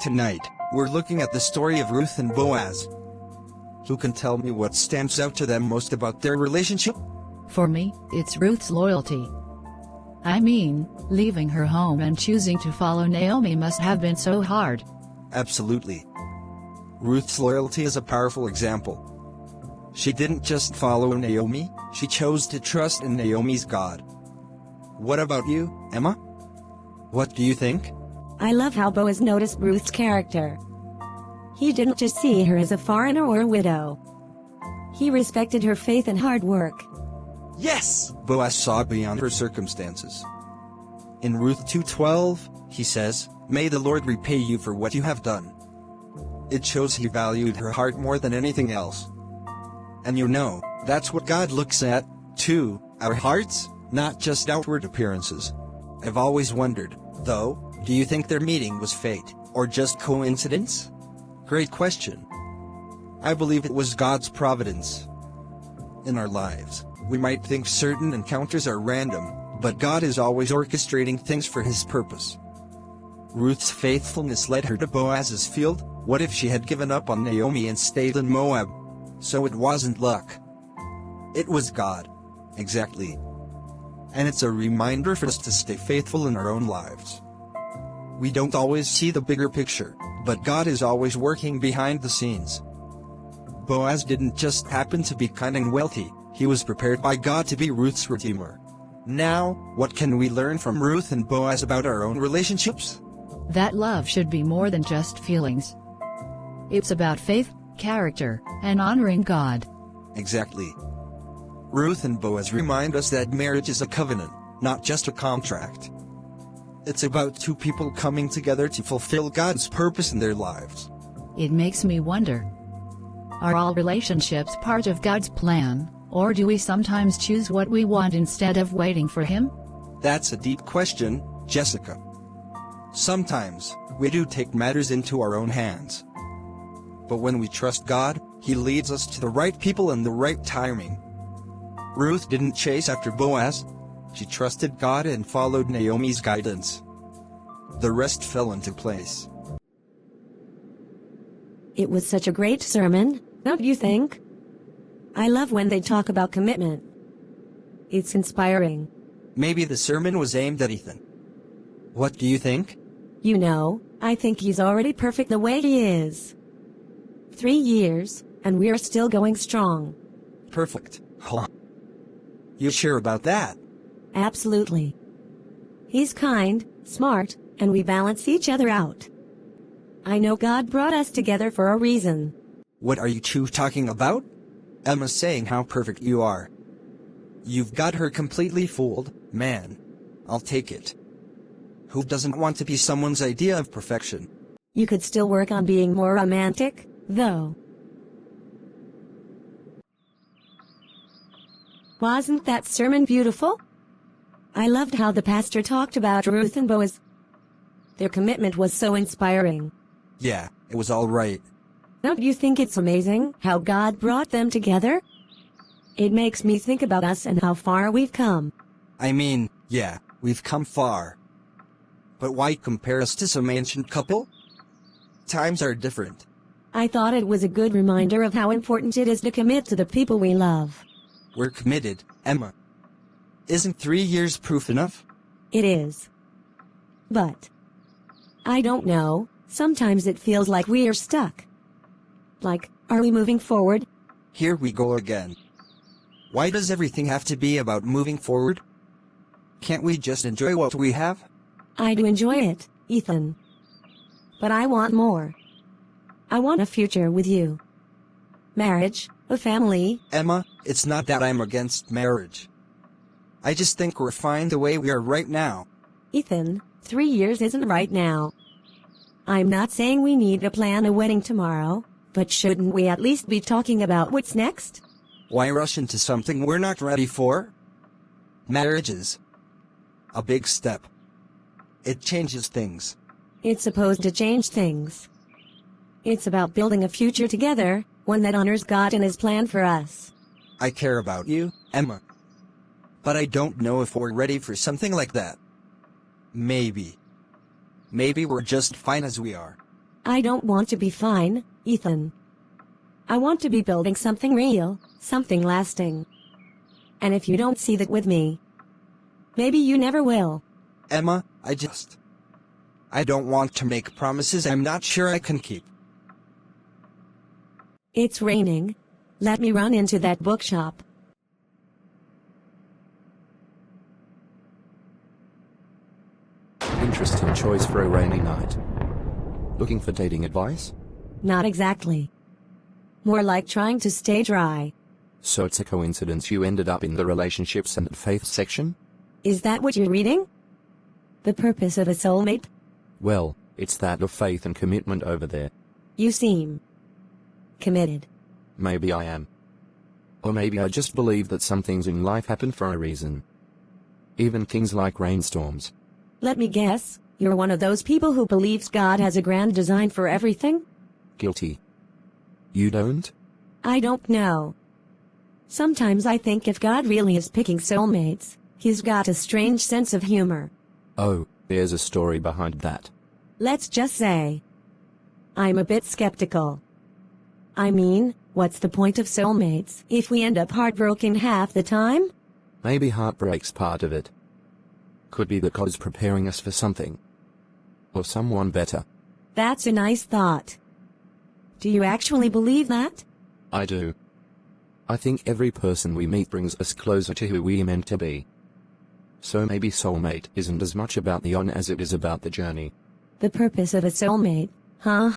Tonight, we're looking at the story of Ruth and Boaz. Who can tell me what stands out to them most about their relationship? For me, it's Ruth's loyalty. I mean, leaving her home and choosing to follow Naomi must have been so hard. Absolutely. Ruth's loyalty is a powerful example. She didn't just follow Naomi, she chose to trust in Naomi's God. What about you, Emma? What do you think? I love how Boaz noticed Ruth's character. He didn't just see her as a foreigner or a widow. He respected her faith and hard work. Yes! Boaz saw beyond her circumstances. In Ruth 2:12, he says, "May the Lord repay you for what you have done." It shows he valued her heart more than anything else. And you know, that's what God looks at, too, our hearts, not just outward appearances. I've always wondered, though, do you think their meeting was fate, or just coincidence? Great question. I believe it was God's providence. In our lives, we might think certain encounters are random, but God is always orchestrating things for His purpose. Ruth's faithfulness led her to Boaz's field. What if she had given up on Naomi and stayed in Moab? So it wasn't luck. It was God. Exactly. And it's a reminder for us to stay faithful in our own lives. We don't always see the bigger picture, but God is always working behind the scenes. Boaz didn't just happen to be kind and wealthy, he was prepared by God to be Ruth's redeemer. Now, what can we learn from Ruth and Boaz about our own relationships? That love should be more than just feelings. It's about faith, character, and honoring God. Exactly. Ruth and Boaz remind us that marriage is a covenant, not just a contract. It's about two people coming together to fulfill God's purpose in their lives. It makes me wonder, are all relationships part of God's plan, or do we sometimes choose what we want instead of waiting for Him? That's a deep question, Jessica. Sometimes, we do take matters into our own hands. But when we trust God, He leads us to the right people and the right timing. Ruth didn't chase after Boaz. She trusted God and followed Naomi's guidance. The rest fell into place. It was such a great sermon, don't you think? I love when they talk about commitment. It's inspiring. Maybe the sermon was aimed at Ethan. What do you think? You know, I think he's already perfect the way he is. 3 years, and we're still going strong. Perfect, huh? You sure about that? Absolutely. He's kind, smart, and we balance each other out. I know God brought us together for a reason. What are you two talking about? Emma's saying how perfect you are. You've got her completely fooled, man. I'll take it. Who doesn't want to be someone's idea of perfection? You could still work on being more romantic, though. Wasn't that sermon beautiful? I loved how the pastor talked about Ruth and Boaz. Their commitment was so inspiring. Yeah, it was all right. Don't you think it's amazing how God brought them together? It makes me think about us and how far we've come. I mean, yeah, we've come far. But why compare us to some ancient couple? Times are different. I thought it was a good reminder of how important it is to commit to the people we love. We're committed, Emma. Isn't 3 years proof enough? It is. But I don't know, sometimes it feels like we are stuck. Like, are we moving forward? Here we go again. Why does everything have to be about moving forward? Can't we just enjoy what we have? I do enjoy it, Ethan. But I want more. I want a future with you. Marriage, a family. Emma, it's not that I'm against marriage. I just think we're fine the way we are right now. Ethan, 3 years isn't right now. I'm not saying we need to plan a wedding tomorrow, but shouldn't we at least be talking about what's next? Why rush into something we're not ready for? Marriage is a big step. It changes things. It's supposed to change things. It's about building a future together, one that honors God and His plan for us. I care about you, Emma. But I don't know if we're ready for something like that. Maybe we're just fine as we are. I don't want to be fine, Ethan. I want to be building something real, something lasting. And if you don't see that with me, maybe you never will. Emma, I don't want to make promises I'm not sure I can keep. It's raining. Let me run into that bookshop. Interesting choice for a rainy night. Looking for dating advice? Not exactly. More like trying to stay dry. So it's a coincidence you ended up in the relationships and faith section? Is that what you're reading? The purpose of a soulmate? Well, it's that of faith and commitment over there. You seem committed. Maybe I am. Or maybe I just believe that some things in life happen for a reason. Even things like rainstorms. Let me guess, you're one of those people who believes God has a grand design for everything? Guilty. You don't? I don't know. Sometimes I think if God really is picking soulmates, he's got a strange sense of humor. Oh, there's a story behind that. Let's just say, I'm a bit skeptical. I mean, what's the point of soulmates if we end up heartbroken half the time? Maybe heartbreak's part of it. Could be that God's preparing us for something. Or someone better. That's a nice thought. Do you actually believe that? I do. I think every person we meet brings us closer to who we are meant to be. So maybe soulmate isn't as much about the on as it is about the journey. The purpose of a soulmate, huh?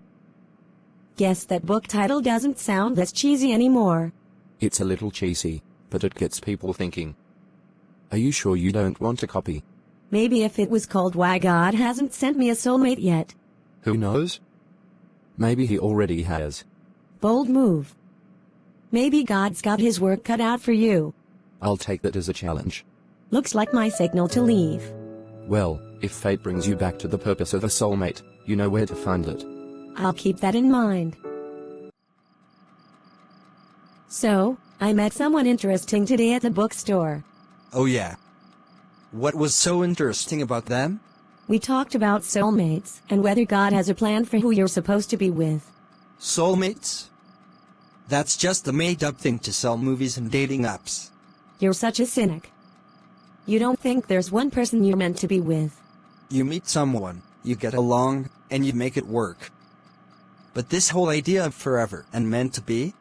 Guess that book title doesn't sound as cheesy anymore. It's a little cheesy, but it gets people thinking. Are you sure you don't want a copy? Maybe if it was called Why God Hasn't Sent Me a Soulmate Yet. Who knows? Maybe he already has. Bold move. Maybe God's got his work cut out for you. I'll take that as a challenge. Looks like my signal to leave. Well, if fate brings you back to the purpose of a soulmate, you know where to find it. I'll keep that in mind. So, I met someone interesting today at the bookstore. Oh yeah. What was so interesting about them? We talked about soulmates and whether God has a plan for who you're supposed to be with. Soulmates? That's just a made-up thing to sell movies and dating apps. You're such a cynic. You don't think there's one person you're meant to be with. You meet someone, you get along, and you make it work. But this whole idea of forever and meant to be?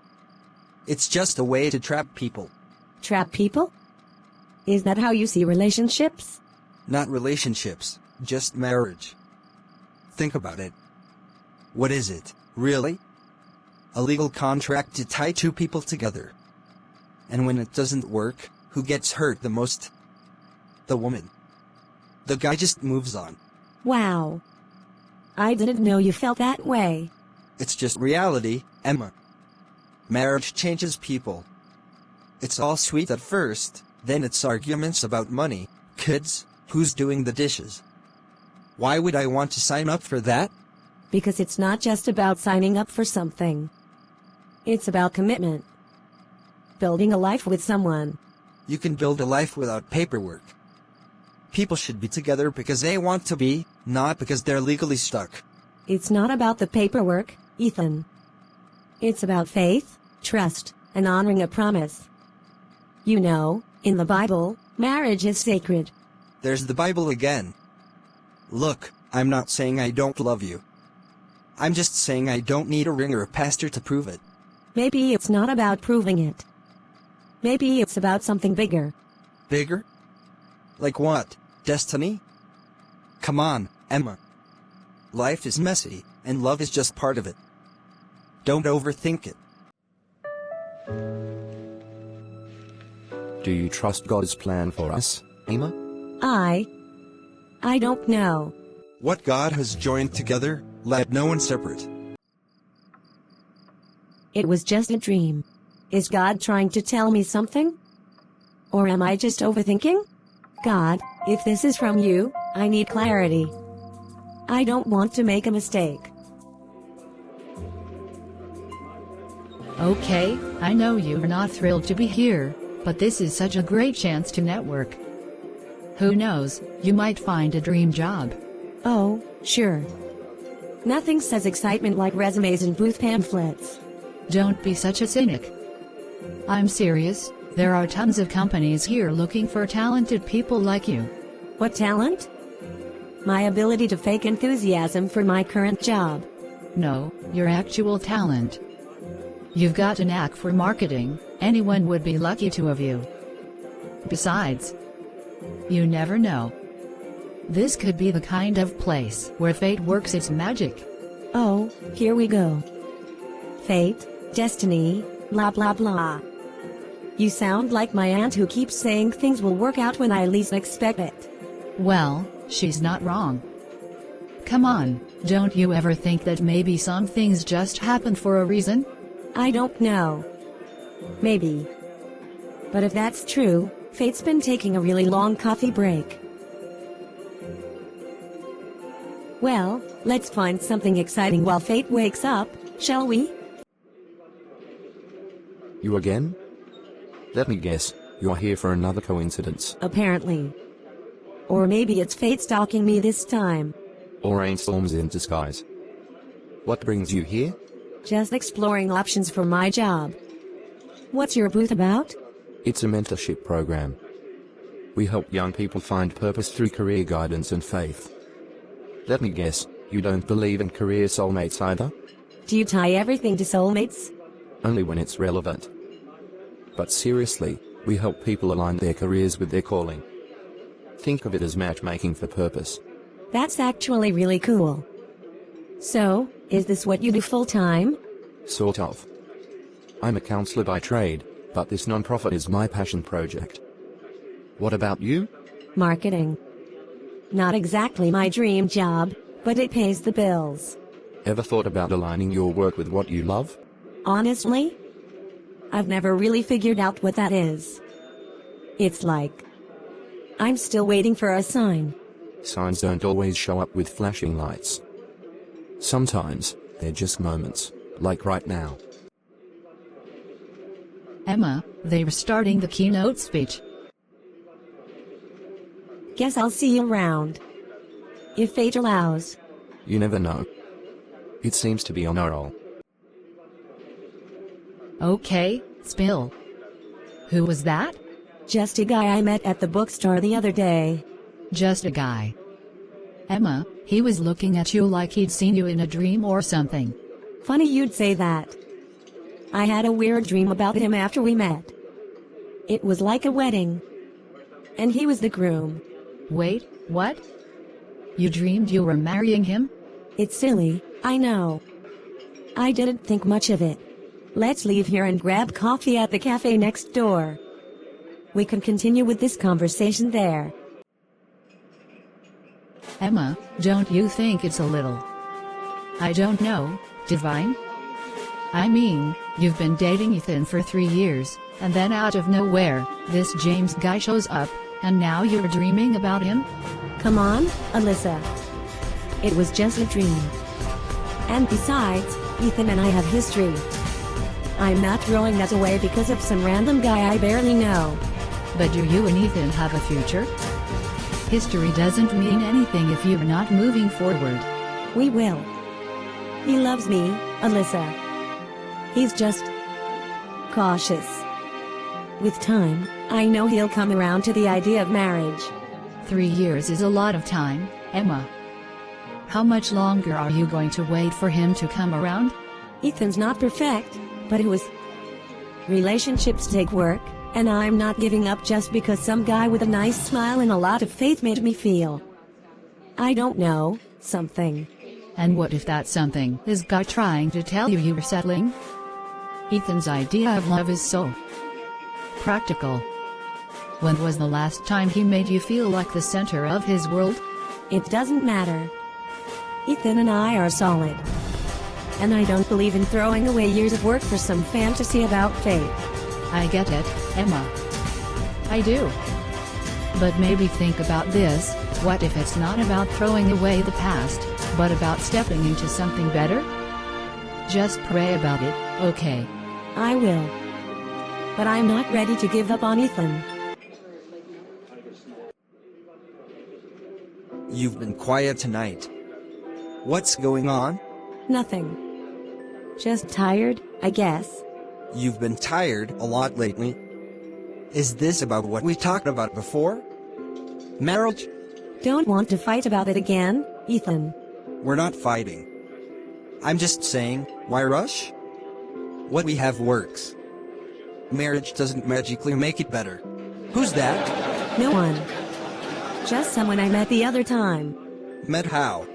It's just a way to trap people. Trap people? Is that how you see relationships? Not relationships, just marriage. Think about it. What is it, really? A legal contract to tie two people together. And when it doesn't work, who gets hurt the most? The woman. The guy just moves on. Wow. I didn't know you felt that way. It's just reality, Emma. Marriage changes people. It's all sweet at first, then it's arguments about money, kids, who's doing the dishes. Why would I want to sign up for that? Because it's not just about signing up for something. It's about commitment. Building a life with someone. You can build a life without paperwork. People should be together because they want to be, not because they're legally stuck. It's not about the paperwork, Ethan. It's about faith, trust, and honoring a promise. You know, in the Bible, marriage is sacred. There's the Bible again. Look, I'm not saying I don't love you. I'm just saying I don't need a ring or a pastor to prove it. Maybe it's not about proving it. Maybe it's about something bigger. Bigger? Like what? Destiny? Come on, Emma. Life is messy, and love is just part of it. Don't overthink it. Do you trust God's plan for us, Emma? I don't know. What God has joined together, let no one separate. It was just a dream. Is God trying to tell me something? Or am I just overthinking? God, if this is from you, I need clarity. I don't want to make a mistake. Okay, I know you're not thrilled to be here, but this is such a great chance to network. Who knows, you might find a dream job. Oh, sure. Nothing says excitement like resumes and booth pamphlets. Don't be such a cynic. I'm serious, there are tons of companies here looking for talented people like you. What talent? My ability to fake enthusiasm for my current job. No, your actual talent. You've got a knack for marketing, anyone would be lucky to have you. Besides, you never know. This could be the kind of place where fate works its magic. Oh, here we go. Fate, destiny, blah blah blah. You sound like my aunt who keeps saying things will work out when I least expect it. Well, she's not wrong. Come on, don't you ever think that maybe some things just happen for a reason? I don't know. Maybe. But if that's true, fate's been taking a really long coffee break. Well, let's find something exciting while fate wakes up, shall we? You again? Let me guess, you're here for another coincidence. Apparently. Or maybe it's fate stalking me this time. Or rainstorms in disguise. What brings you here? Just exploring options for my job. What's your booth about? It's a mentorship program. We help young people find purpose through career guidance and faith. Let me guess, you don't believe in career soulmates either? Do you tie everything to soulmates? Only when it's relevant. But seriously, we help people align their careers with their calling. Think of it as matchmaking for purpose. That's actually really cool. So, is this what you do full-time? Sort of. I'm a counselor by trade, but this non-profit is my passion project. What about you? Marketing. Not exactly my dream job, but it pays the bills. Ever thought about aligning your work with what you love? Honestly, I've never really figured out what that is. It's like I'm still waiting for a sign. Signs don't always show up with flashing lights. Sometimes, they're just moments, like right now. Emma, they were starting the keynote speech. Guess I'll see you around. If fate allows. You never know. It seems to be on a roll. Okay, spill. Who was that? Just a guy I met at the bookstore the other day. Just a guy. Emma, he was looking at you like he'd seen you in a dream or something. Funny you'd say that. I had a weird dream about him after we met. It was like a wedding. And he was the groom. Wait, what? You dreamed you were marrying him? It's silly, I know. I didn't think much of it. Let's leave here and grab coffee at the cafe next door. We can continue with this conversation there. Emma, don't you think it's a little, I don't know, divine? I mean, you've been dating Ethan for 3 years, and then out of nowhere, this James guy shows up, and now you're dreaming about him? Come on, Alyssa. It was just a dream. And besides, Ethan and I have history. I'm not throwing that away because of some random guy I barely know. But do you and Ethan have a future? History doesn't mean anything if you're not moving forward. We will. He loves me, Alyssa. He's just cautious. With time, I know he'll come around to the idea of marriage. 3 years is a lot of time, Emma. How much longer are you going to wait for him to come around? Ethan's not perfect, but relationships take work, and I'm not giving up just because some guy with a nice smile and a lot of faith made me feel, I don't know, something. And what if that something is God trying to tell you you were settling? Ethan's idea of love is so practical. When was the last time he made you feel like the center of his world? It doesn't matter. Ethan and I are solid. And I don't believe in throwing away years of work for some fantasy about fate. I get it, Emma. I do. But maybe think about this, what if it's not about throwing away the past, but about stepping into something better? Just pray about it, okay? I will. But I'm not ready to give up on Ethan. You've been quiet tonight. What's going on? Nothing. Just tired, I guess. You've been tired a lot lately. Is this about what we talked about before? Marriage? Don't want to fight about it again, Ethan. We're not fighting. I'm just saying, why rush? What we have works. Marriage doesn't magically make it better. Who's that? No one. Just someone I met the other time. Met how?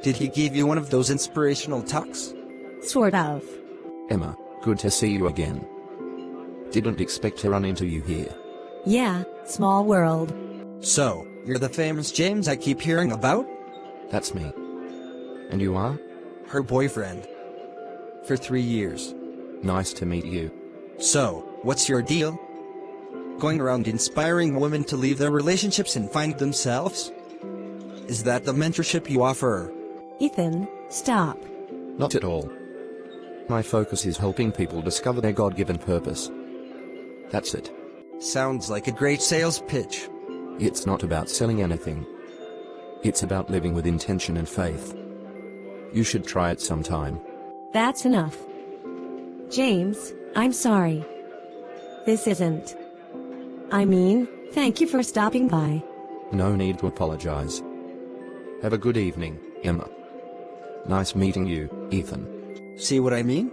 Did he give you one of those inspirational talks? Sort of. Emma, good to see you again. Didn't expect to run into you here. Yeah, small world. So, you're the famous James I keep hearing about? That's me. And you are? Her boyfriend. For 3 years. Nice to meet you. So, what's your deal? Going around inspiring women to leave their relationships and find themselves? Is that the mentorship you offer? Ethan, stop. Not at all. My focus is helping people discover their God-given purpose. That's it. Sounds like a great sales pitch. It's not about selling anything. It's about living with intention and faith. You should try it sometime. That's enough. James, I'm sorry. This isn't. I mean, thank you for stopping by. No need to apologize. Have a good evening, Emma. Nice meeting you, Ethan. See what I mean?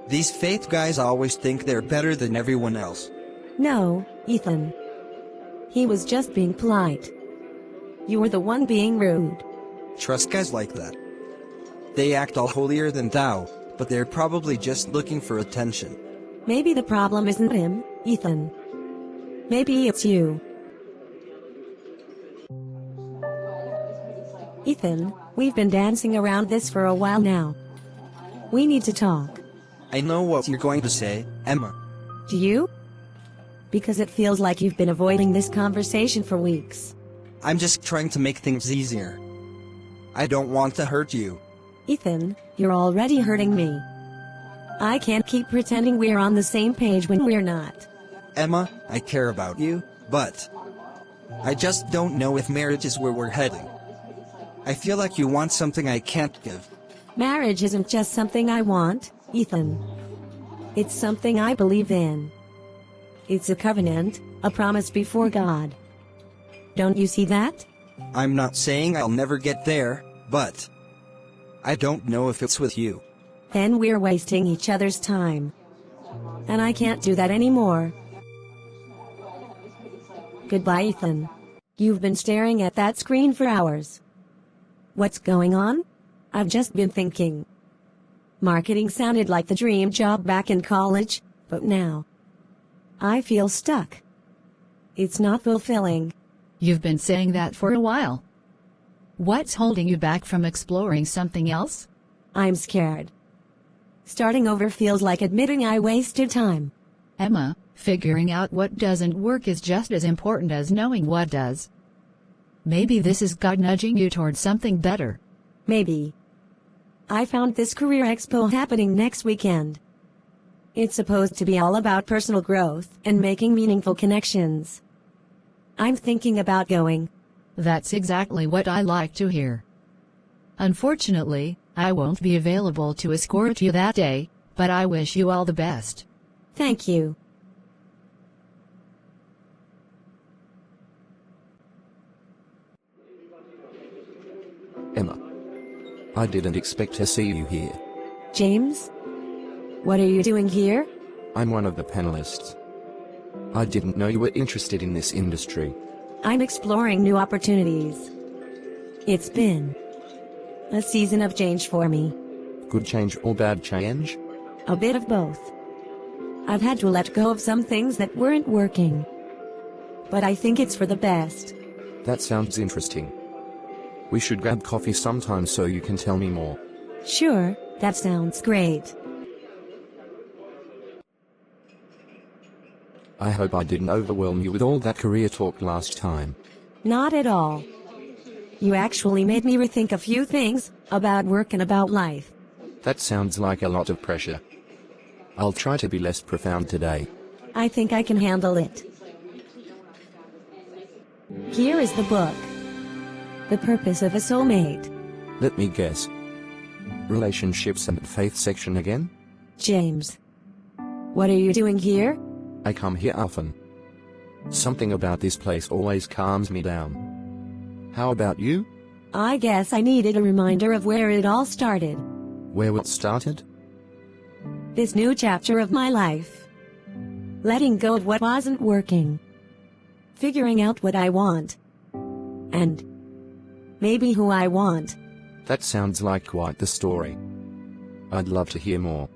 These faith guys always think they're better than everyone else. No, Ethan. He was just being polite. You were the one being rude. Trust guys like that. They act all holier than thou, but they're probably just looking for attention. Maybe the problem isn't him, Ethan. Maybe it's you. Ethan, we've been dancing around this for a while now. We need to talk. I know what you're going to say, Emma. Do you? Because it feels like you've been avoiding this conversation for weeks. I'm just trying to make things easier. I don't want to hurt you. Ethan, you're already hurting me. I can't keep pretending we're on the same page when we're not. Emma, I care about you, but I just don't know if marriage is where we're heading. I feel like you want something I can't give. Marriage isn't just something I want, Ethan. It's something I believe in. It's a covenant, a promise before God. Don't you see that? I'm not saying I'll never get there, but I don't know if it's with you. Then we're wasting each other's time. And I can't do that anymore. Goodbye, Ethan. You've been staring at that screen for hours. What's going on? I've just been thinking. Marketing sounded like the dream job back in college, but now I feel stuck. It's not fulfilling. You've been saying that for a while. What's holding you back from exploring something else? I'm scared. Starting over feels like admitting I wasted time. Emma, figuring out what doesn't work is just as important as knowing what does. Maybe this is God nudging you towards something better. Maybe. I found this career expo happening next weekend. It's supposed to be all about personal growth and making meaningful connections. I'm thinking about going. That's exactly what I like to hear. Unfortunately, I won't be available to escort you that day, but I wish you all the best. Thank you. Emma. I didn't expect to see you here. James? What are you doing here? I'm one of the panelists. I didn't know you were interested in this industry. I'm exploring new opportunities. It's been a season of change for me. Good change or bad change? A bit of both. I've had to let go of some things that weren't working. But I think it's for the best. That sounds interesting. We should grab coffee sometime so you can tell me more. Sure, that sounds great. I hope I didn't overwhelm you with all that career talk last time. Not at all. You actually made me rethink a few things about work and about life. That sounds like a lot of pressure. I'll try to be less profound today. I think I can handle it. Here is the book. The Purpose of a Soulmate. Let me guess. Relationships and faith section again? James. What are you doing here? I come here often. Something about this place always calms me down. How about you? I guess I needed a reminder of where it all started. Where it started? This new chapter of my life. Letting go of what wasn't working. Figuring out what I want. And maybe who I want. That sounds like quite the story. I'd love to hear more.